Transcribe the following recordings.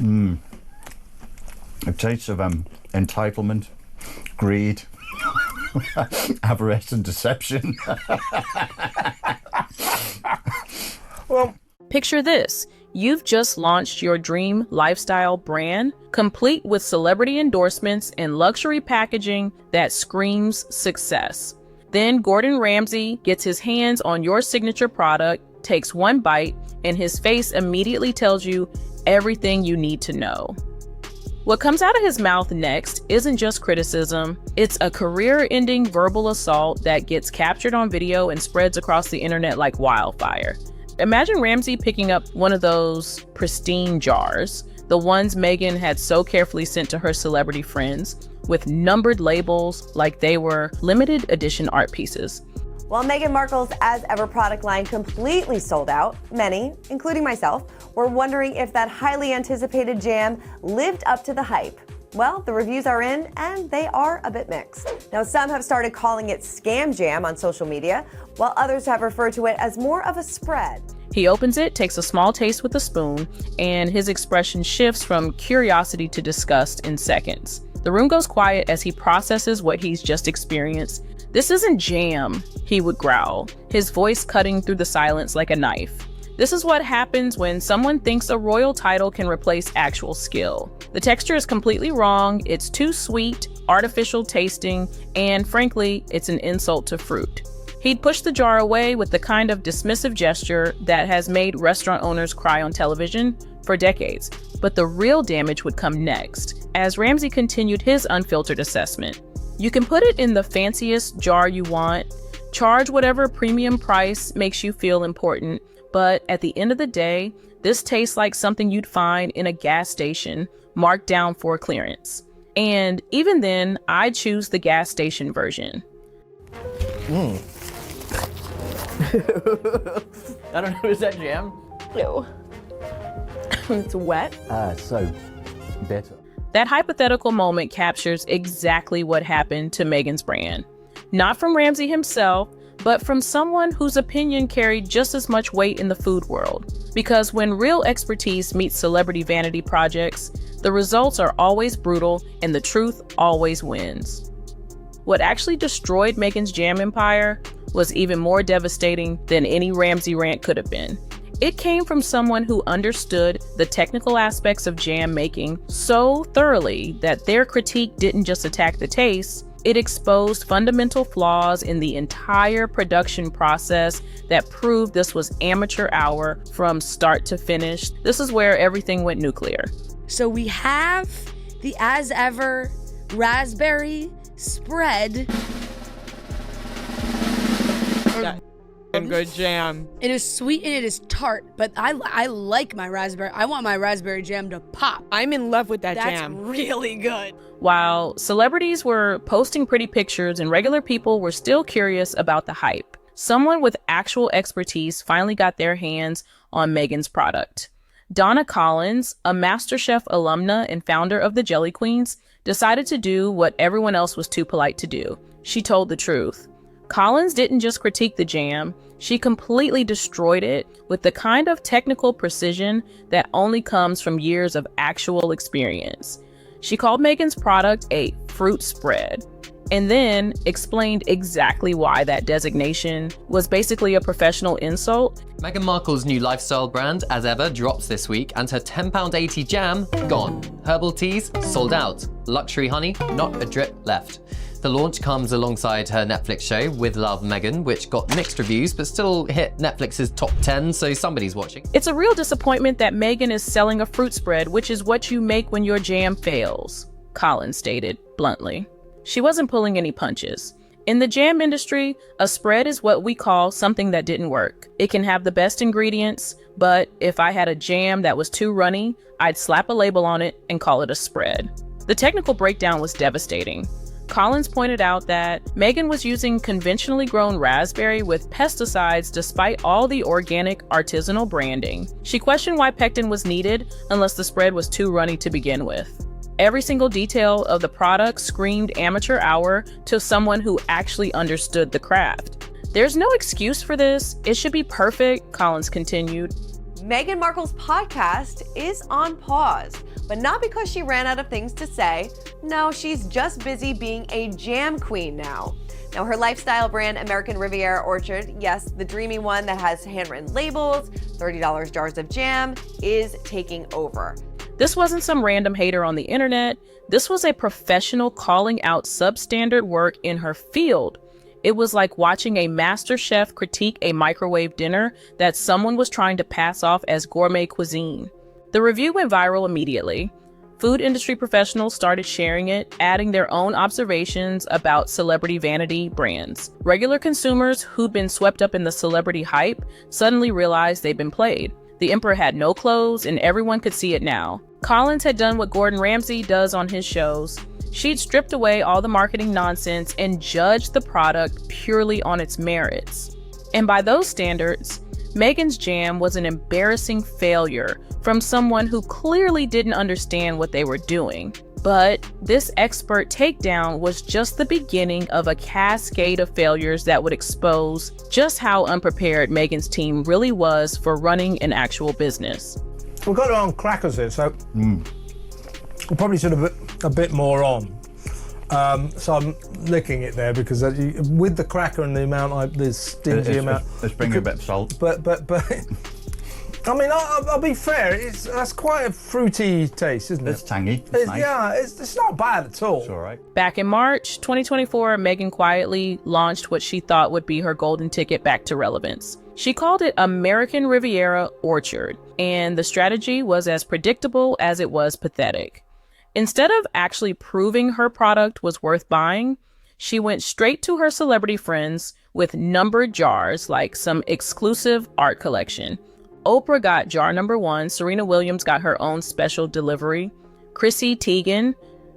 A taste of entitlement, greed, avarice and deception. Well, picture this. You've just launched your dream lifestyle brand, complete with celebrity endorsements and luxury packaging that screams success. Then Gordon Ramsay gets his hands on your signature product, takes one bite, and his face immediately tells you everything you need to know. What comes out of his mouth next isn't just criticism, it's a career-ending verbal assault that gets captured on video and spreads across the internet like wildfire. Imagine Ramsay picking up one of those pristine jars, the ones Meghan had so carefully sent to her celebrity friends, with numbered labels like they were limited edition art pieces. While Meghan Markle's As Ever product line completely sold out, many, including myself, were wondering if that highly anticipated jam lived up to the hype. Well, the reviews are in, and they are a bit mixed. Now, some have started calling it scam jam on social media, while others have referred to it as more of a spread. He opens it, takes a small taste with a spoon, and his expression shifts from curiosity to disgust in seconds. The room goes quiet as he processes what he's just experienced. "This isn't jam," he would growl, his voice cutting through the silence like a knife. This is what happens when someone thinks a royal title can replace actual skill. The texture is completely wrong, it's too sweet, artificial tasting, and frankly, it's an insult to fruit. He'd push the jar away with the kind of dismissive gesture that has made restaurant owners cry on television for decades. But the real damage would come next, as Ramsay continued his unfiltered assessment. "You can put it in the fanciest jar you want, charge whatever premium price makes you feel important, but at the end of the day, this tastes like something you'd find in a gas station, marked down for clearance. And even then, I'd choose the gas station version." I don't know, is that jam? No. It's wet. So better. That hypothetical moment captures exactly what happened to Meghan's brand. Not from Ramsay himself, but from someone whose opinion carried just as much weight in the food world. Because when real expertise meets celebrity vanity projects, the results are always brutal and the truth always wins. What actually destroyed Meghan's jam empire was even more devastating than any Ramsay rant could have been. It came from someone who understood the technical aspects of jam making so thoroughly that their critique didn't just attack the taste, it exposed fundamental flaws in the entire production process that proved this was amateur hour from start to finish. This is where everything went nuclear. So we have the As Ever raspberry spread. And good jam. It is sweet and it is tart, but I like my raspberry. I want my raspberry jam to pop. I'm in love with that That's jam. really good. While celebrities were posting pretty pictures and regular people were still curious about the hype, someone with actual expertise finally got their hands on Meghan's product. Donna Collins, a MasterChef alumna and founder of the Jelly Queens, decided to do what everyone else was too polite to do. She told the truth. Collins didn't just critique the jam, she completely destroyed it with the kind of technical precision that only comes from years of actual experience. She called Meghan's product a fruit spread, and then explained exactly why that designation was basically a professional insult. Meghan Markle's new lifestyle brand, As Ever, drops this week, and her £10.80 jam, gone. Herbal teas, sold out. Luxury honey, not a drip left. The launch comes alongside her Netflix show, With Love, Meghan, which got mixed reviews, but still hit Netflix's top 10, so somebody's watching. It's a real disappointment that Meghan is selling a fruit spread, which is what you make when your jam fails, Collins stated bluntly. She wasn't pulling any punches. In the jam industry, a spread is what we call something that didn't work. It can have the best ingredients, but if I had a jam that was too runny, I'd slap a label on it and call it a spread. The technical breakdown was devastating. Collins pointed out that Meghan was using conventionally grown raspberry with pesticides despite all the organic artisanal branding. She questioned why pectin was needed unless the spread was too runny to begin with. Every single detail of the product screamed amateur hour to someone who actually understood the craft. There's no excuse for this. It should be perfect, Collins continued. Meghan Markle's podcast is on pause, but not because she ran out of things to say. No, she's just busy being a jam queen now. Now, her lifestyle brand, American Riviera Orchard, yes, the dreamy one that has handwritten labels, $30 jars of jam, is taking over. This wasn't some random hater on the internet. This was a professional calling out substandard work in her field. It was like watching a MasterChef critique a microwave dinner that someone was trying to pass off as gourmet cuisine. The review went viral immediately. Food industry professionals started sharing it, adding their own observations about celebrity vanity brands. Regular consumers who'd been swept up in the celebrity hype suddenly realized they'd been played. The emperor had no clothes, and everyone could see it now. Collins had done what Gordon Ramsay does on his shows. She'd stripped away all the marketing nonsense and judged the product purely on its merits. And by those standards, Meghan's jam was an embarrassing failure from someone who clearly didn't understand what they were doing. But this expert takedown was just the beginning of a cascade of failures that would expose just how unprepared Meghan's team really was for running an actual business. We've got it on crackers here, so we probably should have put a bit more on. So I'm licking it there because with the cracker and the amount, the stingy amount. Let's bring a bit of salt. But I mean, I'll be fair. That's quite a fruity taste, isn't it? It's tangy. It's nice. Yeah, it's not bad at all. It's all right. Back in March 2024, Meghan quietly launched what she thought would be her golden ticket back to relevance. She called it American Riviera Orchard, and the strategy was as predictable as it was pathetic. Instead of actually proving her product was worth buying, she went straight to her celebrity friends with numbered jars like some exclusive art collection. Oprah got jar number 1, Serena Williams got her own special delivery, Chrissy Teigen,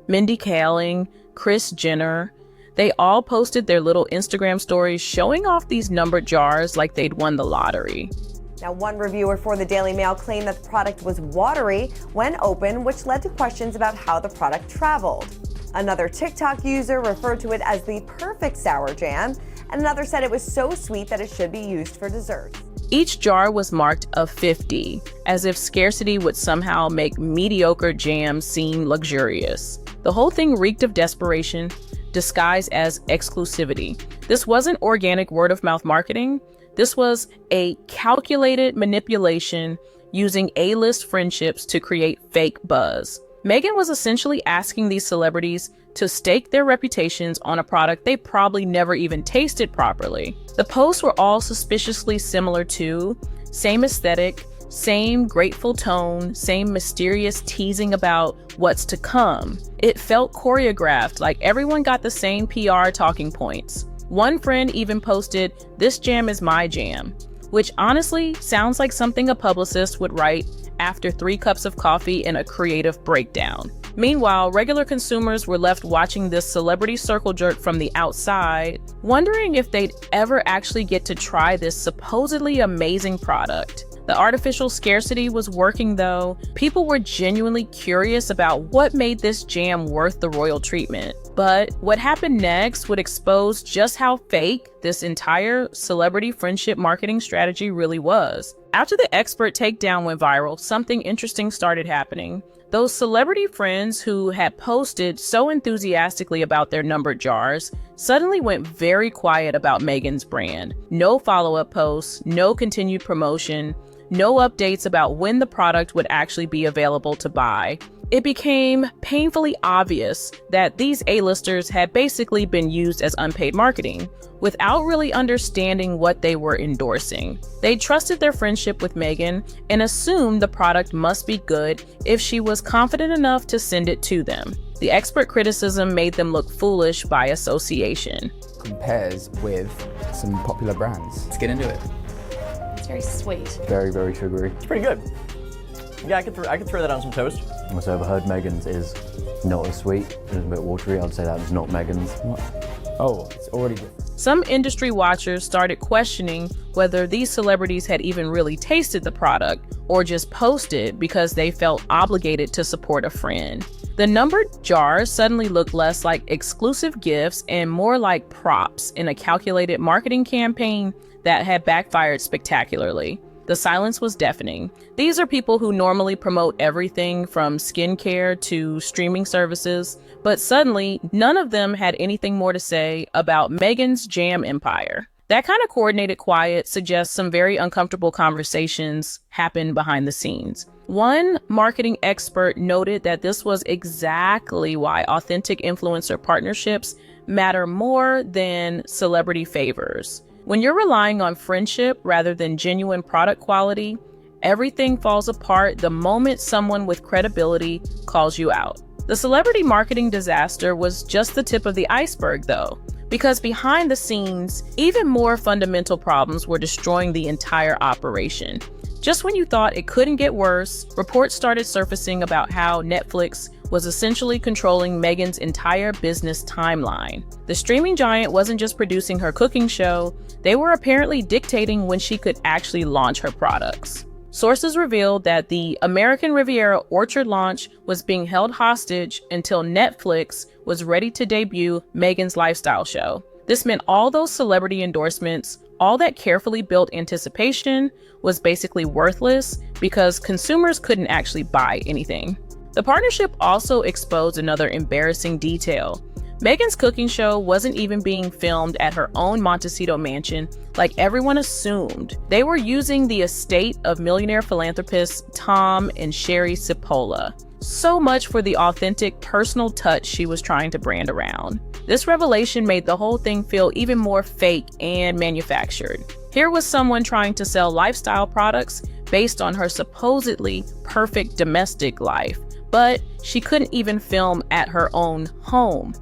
Mindy Kaling, Kris Jenner, they all posted their little Instagram stories showing off these numbered jars like they'd won the lottery. Now, one reviewer for the Daily Mail claimed that the product was watery when open, which led to questions about how the product traveled. Another TikTok user referred to it as the perfect sour jam, and another said it was so sweet that it should be used for desserts. Each jar was marked a 50, as if scarcity would somehow make mediocre jam seem luxurious. The whole thing reeked of desperation, disguised as exclusivity. This wasn't organic word-of-mouth marketing. This was a calculated manipulation using A-list friendships to create fake buzz. Meghan was essentially asking these celebrities to stake their reputations on a product they probably never even tasted properly. The posts were all suspiciously similar too, same aesthetic, same grateful tone, same mysterious teasing about what's to come. It felt choreographed, like everyone got the same PR talking points. One friend even posted, "This jam is my jam," which honestly sounds like something a publicist would write after 3 cups of coffee and a creative breakdown. Meanwhile, regular consumers were left watching this celebrity circle jerk from the outside, wondering if they'd ever actually get to try this supposedly amazing product. The artificial scarcity was working though. People were genuinely curious about what made this jam worth the royal treatment. But what happened next would expose just how fake this entire celebrity friendship marketing strategy really was. After the expert takedown went viral, something interesting started happening. Those celebrity friends who had posted so enthusiastically about their numbered jars suddenly went very quiet about Meghan's brand. No follow-up posts, no continued promotion, no updates about when the product would actually be available to buy. It became painfully obvious that these A-listers had basically been used as unpaid marketing, without really understanding what they were endorsing. They trusted their friendship with Meghan and assumed the product must be good if she was confident enough to send it to them. The expert criticism made them look foolish by association. Compares with some popular brands. Let's get into it. It's very sweet. Very, very sugary. It's pretty good. Yeah, I could throw that on some toast. Also, I've heard Meghan's is not as sweet, it's a bit watery. I'd say that was not Meghan's. Oh, it's already different. Some industry watchers started questioning whether these celebrities had even really tasted the product or just posted because they felt obligated to support a friend. The numbered jars suddenly looked less like exclusive gifts and more like props in a calculated marketing campaign that had backfired spectacularly. The silence was deafening. These are people who normally promote everything from skincare to streaming services, but suddenly none of them had anything more to say about Meghan's jam empire. That kind of coordinated quiet suggests some very uncomfortable conversations happen behind the scenes. One marketing expert noted that this was exactly why authentic influencer partnerships matter more than celebrity favors. When you're relying on friendship rather than genuine product quality, everything falls apart the moment someone with credibility calls you out. The celebrity marketing disaster was just the tip of the iceberg, though, because behind the scenes, even more fundamental problems were destroying the entire operation. Just when you thought it couldn't get worse, reports started surfacing about how Netflix was essentially controlling Meghan's entire business timeline. The streaming giant wasn't just producing her cooking show, they were apparently dictating when she could actually launch her products. Sources revealed that the American Riviera Orchard launch was being held hostage until Netflix was ready to debut Meghan's lifestyle show. This meant all those celebrity endorsements, all that carefully built anticipation, was basically worthless because consumers couldn't actually buy anything. The partnership also exposed another embarrassing detail. Meghan's cooking show wasn't even being filmed at her own Montecito mansion like everyone assumed. They were using the estate of millionaire philanthropists Tom and Sherry Cipolla. So much for the authentic personal touch she was trying to brand around. This revelation made the whole thing feel even more fake and manufactured. Here was someone trying to sell lifestyle products based on her supposedly perfect domestic life, but she couldn't even film at her own home.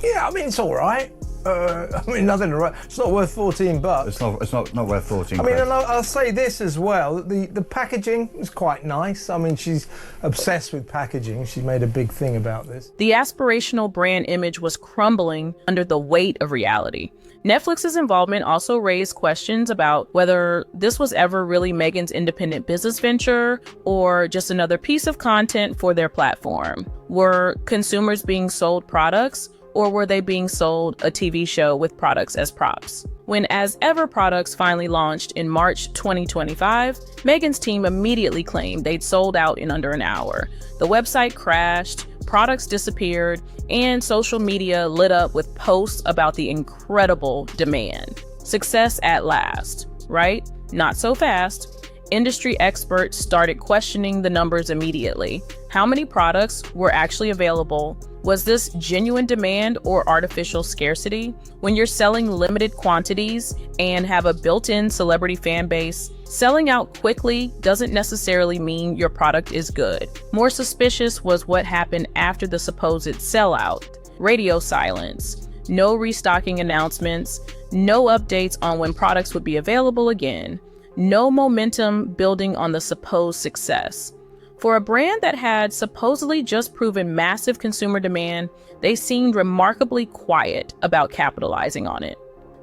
Yeah, I mean, it's all right. I mean, nothing. It's not worth $14. It's not worth 14. I mean, and I'll say this as well. The packaging is quite nice. I mean, she's obsessed with packaging. She made a big thing about this. The aspirational brand image was crumbling under the weight of reality. Netflix's involvement also raised questions about whether this was ever really Meghan's independent business venture or just another piece of content for their platform. Were consumers being sold products, or were they being sold a TV show with products as props? When As Ever products finally launched in March 2025, Meghan's team immediately claimed they'd sold out in under an hour. The website crashed, products disappeared, and social media lit up with posts about the incredible demand. Success at last, right? Not so fast. Industry experts started questioning the numbers immediately. How many products were actually available? Was this genuine demand or artificial scarcity? When you're selling limited quantities and have a built-in celebrity fan base, selling out quickly doesn't necessarily mean your product is good. More suspicious was what happened after the supposed sellout. Radio silence, no restocking announcements, no updates on when products would be available again, no momentum building on the supposed success. For a brand that had supposedly just proven massive consumer demand, they seemed remarkably quiet about capitalizing on it.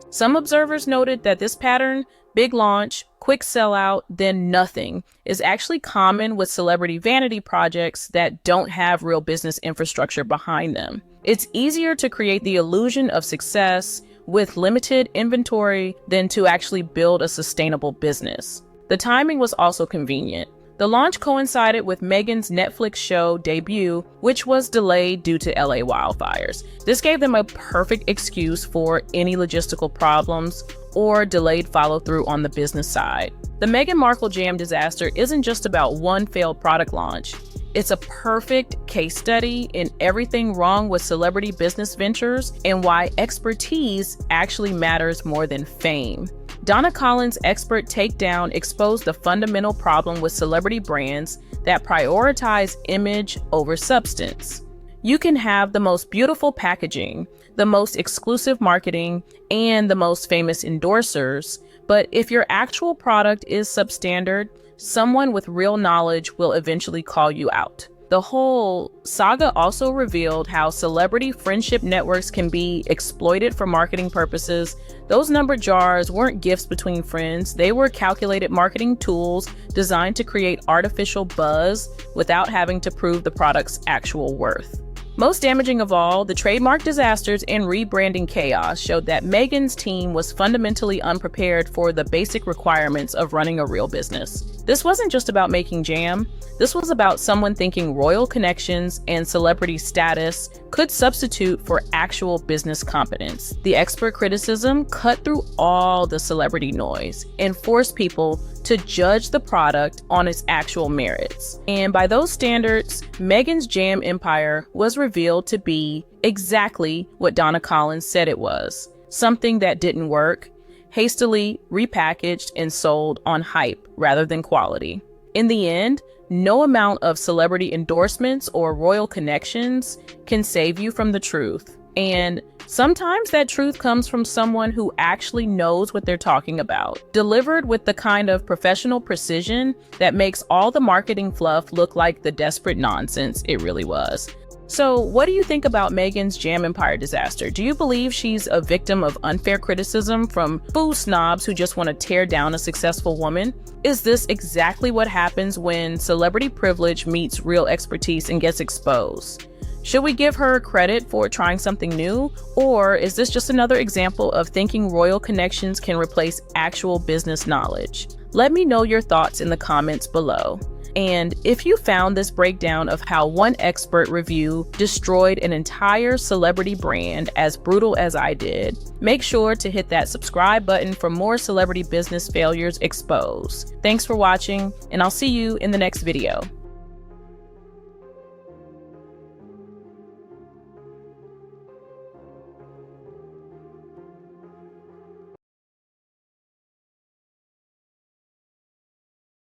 Some observers noted that this pattern, big launch, quick sellout, then nothing, is actually common with celebrity vanity projects that don't have real business infrastructure behind them. It's easier to create the illusion of success with limited inventory than to actually build a sustainable business. The timing was also convenient. The launch coincided with Meghan's Netflix show debut, which was delayed due to LA wildfires. This gave them a perfect excuse for any logistical problems or delayed follow-through on the business side. The Meghan Markle jam disaster isn't just about one failed product launch. It's a perfect case study in everything wrong with celebrity business ventures and why expertise actually matters more than fame. Donna Collins' expert takedown exposed the fundamental problem with celebrity brands that prioritize image over substance. You can have the most beautiful packaging, the most exclusive marketing, and the most famous endorsers, but if your actual product is substandard, someone with real knowledge will eventually call you out. The whole saga also revealed how celebrity friendship networks can be exploited for marketing purposes. Those numbered jars weren't gifts between friends. They were calculated marketing tools designed to create artificial buzz without having to prove the product's actual worth. Most damaging of all, the trademark disasters and rebranding chaos showed that Meghan's team was fundamentally unprepared for the basic requirements of running a real business. This wasn't just about making jam. This was about someone thinking royal connections and celebrity status could substitute for actual business competence. The expert criticism cut through all the celebrity noise and forced people to judge the product on its actual merits. And by those standards, Meghan's jam empire was revealed to be exactly what Donna Collins said it was: something that didn't work, hastily repackaged and sold on hype rather than quality. In the end, no amount of celebrity endorsements or royal connections can save you from the truth. And sometimes that truth comes from someone who actually knows what they're talking about, delivered with the kind of professional precision that makes all the marketing fluff look like the desperate nonsense it really was. So what do you think about Meghan's jam empire disaster? Do you believe she's a victim of unfair criticism from food snobs who just want to tear down a successful woman? Is this exactly what happens when celebrity privilege meets real expertise and gets exposed? Should we give her credit for trying something new? Or is this just another example of thinking royal connections can replace actual business knowledge? Let me know your thoughts in the comments below. And if you found this breakdown of how one expert review destroyed an entire celebrity brand as brutal as I did, make sure to hit that subscribe button for more celebrity business failures exposed. Thanks for watching, and I'll see you in the next video.